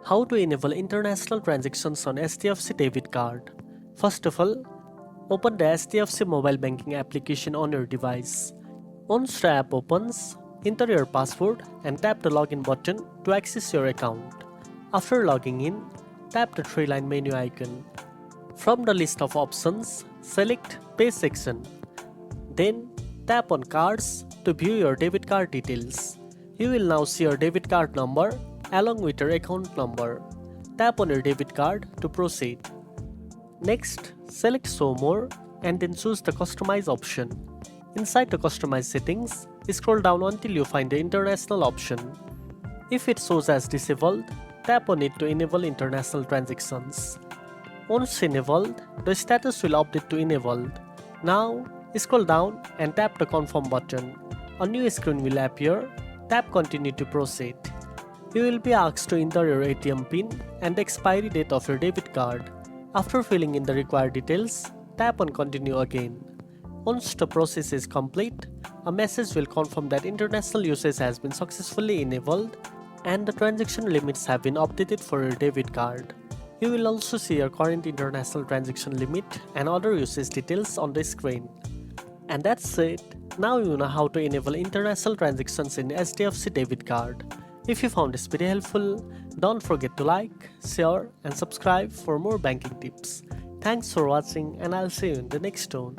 How to enable international transactions on HDFC debit card. First of all, open the HDFC mobile banking application on your device. Once the app opens, enter your password and tap the login button to access your account. After logging in, tap the three-line menu icon. From the list of options, select Pay section. Then tap on Cards to view your debit card details. You will now see your debit card number along with your account number. Tap on your debit card to proceed. Next, select Show More and then choose the Customize option. Inside the Customize settings, scroll down until you find the International option. If it shows as disabled, tap on it to enable international transactions. Once enabled, the status will update to enabled. Now, scroll down and tap the Confirm button. A new screen will appear. Tap Continue to proceed. You will be asked to enter your ATM PIN and the expiry date of your debit card. After filling in the required details, tap on Continue again. Once the process is complete, a message will confirm that international usage has been successfully enabled and the transaction limits have been updated for your debit card. You will also see your current international transaction limit and other usage details on the screen. And that's it. Now you know how to enable international transactions in HDFC debit card. If you found this video helpful, don't forget to like, share and subscribe for more banking tips. Thanks for watching and I'll see you in the next one.